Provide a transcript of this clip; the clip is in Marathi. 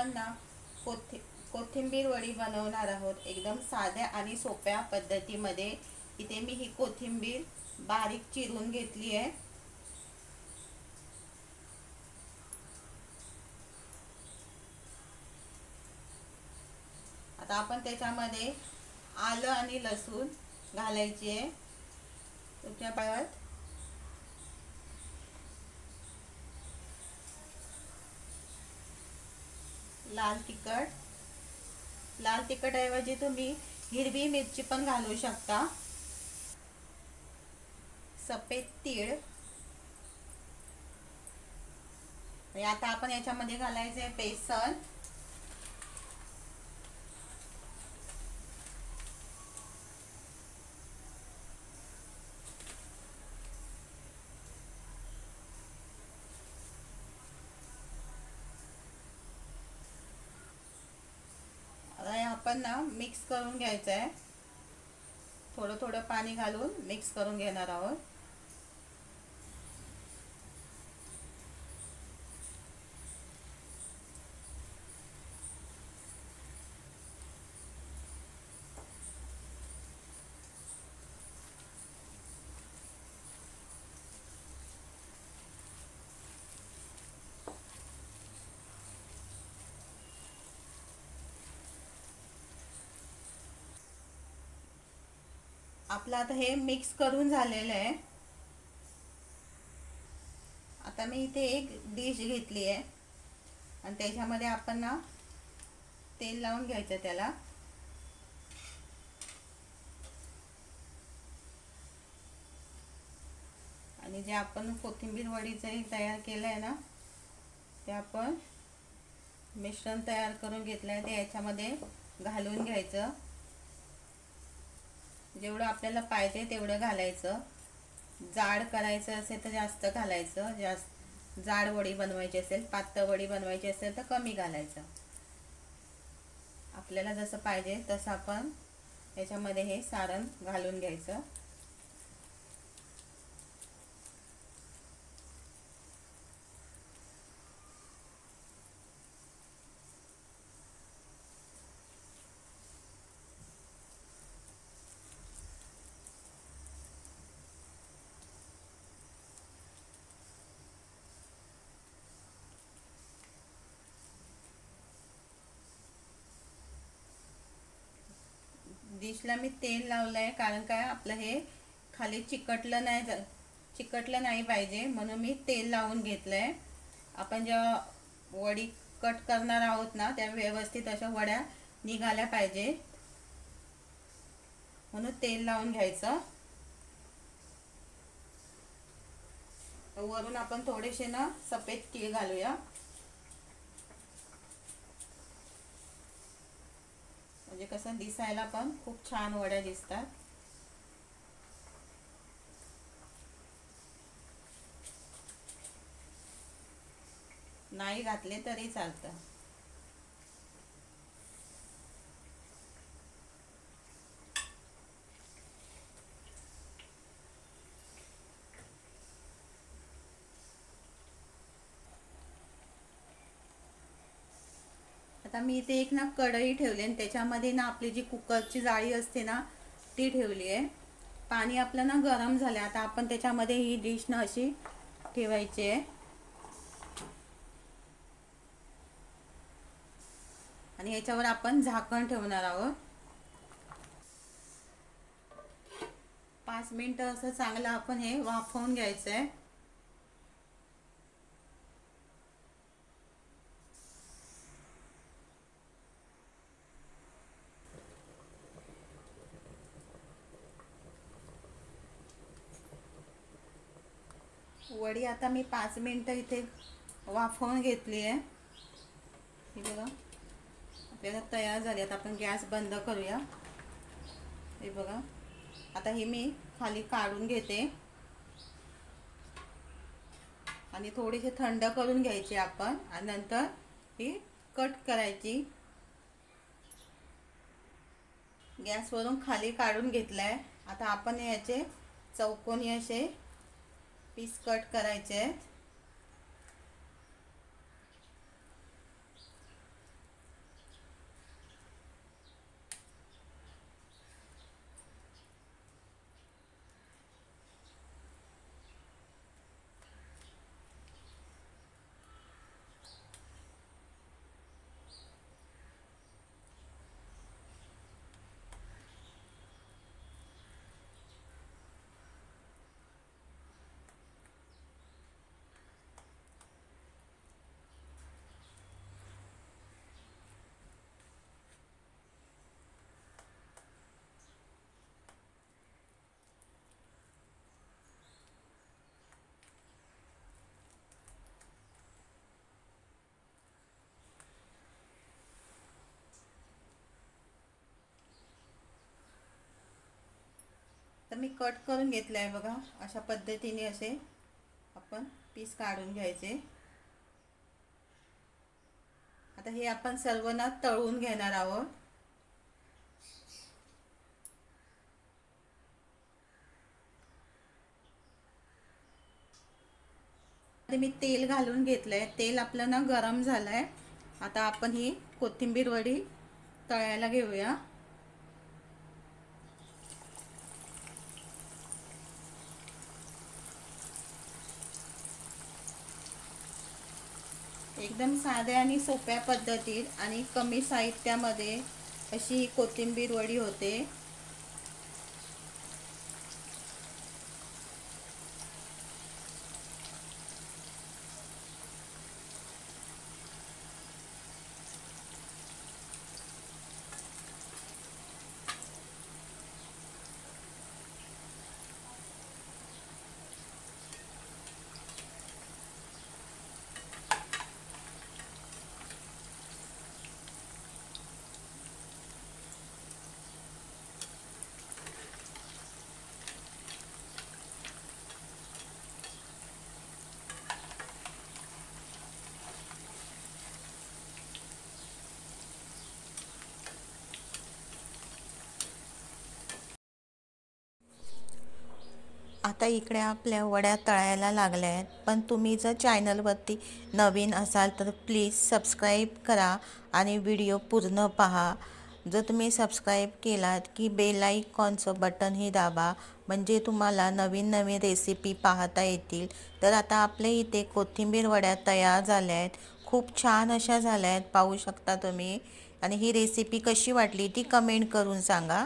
आपण ना कोथिंबीर वडी बनवणार आहोत, एकदम साध्या आणि सोप्या पद्धतीमध्ये. इथे मी ही कोथिंबीर बारीक चिरून घेतली आहे. आता आपण त्याच्यामध्ये आलं आणि लसूण घालायची आहे. तुमच्या पायात लाल तिखट ऐवजी तुम्ही हिरवी मिरची पण घालू शकता. सफेद तीळ. आता आपण याच्यामध्ये घालायचं आहे बेसन. आता आपण ना मिक्स करून घ्यायचं आहे. थोडं थोडं पाणी घालून मिक्स करून घेणार आहोत. आपलं आता हे मिक्स करून झालेलं आहे. आता मी इथे एक डिश घेतली आहे आणि त्याच्यामध्ये आपण ना तेल लावून घ्यायचं त्याला. आणि जे आपण कोथिंबीर वडीचं तयार केलं आहे ना, ते आपण मिश्रण तयार करून घेतलं आहे ते याच्यामध्ये घालून घ्यायचं. जेवढं आपल्याला पाहिजे तेवढं घालायचं. जाड करायचं असेल तर जास्त घालायचं. जास्त जाड वडी बनवायची असेल, पातळ वडी बनवायची असेल तर कमी घालायचं. आपल्याला जसं पाहिजे तसं आपण याच्यामध्ये हे सारण घालून घ्यायचं. डिशला मी तेल लावलं आहे, कारण काय आपलं हे खाली चिकटलं नाही पाहिजे, म्हणून मी तेल लावून घेतलं आहे. आपण जेव्हा वडी कट करणार आहोत ना, त्या व्यवस्थित अशा वड्या निघाल्या पाहिजे, म्हणून तेल लावून घ्यायचं. वरून आपण थोडेसे ना सफेद तीळ घालूया, म्हणजे कसं दिसायला पण खूप छान वड्या दिसतात. नाही घातले तरी चालतं. आता मी इथे एक ना कढई ठेवली आणि त्याच्यामध्ये ना आपली जी कुकरची जाळी असते ना ती ठेवली आहे. पाणी आपलं ना गरम झालं. आता आपण त्याच्यामध्ये ही डिश ना अशी ठेवायची आहे आणि याच्यावर आपण झाकण ठेवणार आहोत. 5 मिनिटं असं चांगलं आपण हे वाफवून घ्यायचं आहे. वडी आता मी 5 मिनिटं इथे वाफवून घेतली आहे. हे बघा आपल्याला तयार झाली. आता आपण गॅस बंद करूया. हे बघा आता हे मी खाली काढून घेते आणि थोडीशी थंड करून घ्यायची आपण, आणि नंतर ही कट करायची. गॅसवरून खाली काढून घेतलाय. आता आपण याचे चौकोनी असे पीस कट करायचे आहेत. मी कट करून घेतलं आहे बघा, अशा पद्धतीने असे आपण पीस काढून घ्यायचे। आता हे आपण सर्व ना तळून घेणार आहोत। मी तेल घालून घेतलंय, तेल आपलं ना गरम झालंय। आता आपण ही कोथिंबीर वडी तळायला घेऊया। एकदम साध्या आणि सोप्या पद्धतीत आणि कमी साहित्यामध्ये अशी ही कोथिंबीर वडी होते। आता इकडे आपल्या वड्या तळायला लागल्या आहेत, पण तुम्ही जर चॅनलवरती नवीन असाल तर प्लीज सबस्क्राईब करा आणि व्हिडिओ पूर्ण पहा। जर तुम्ही सबस्क्राईब केलात की बेल आयकॉनचं बटनही दाबा, म्हणजे तुम्हाला नवीन नवीन रेसिपी पाहता येतील। तर आता आपल्या इथे कोथिंबीर वड्या तयार झाल्या आहेत, खूप छान अशा झाल्या आहेत, पाहू शकता तुम्ही। आणि ही रेसिपी कशी वाटली ती कमेंट करून सांगा।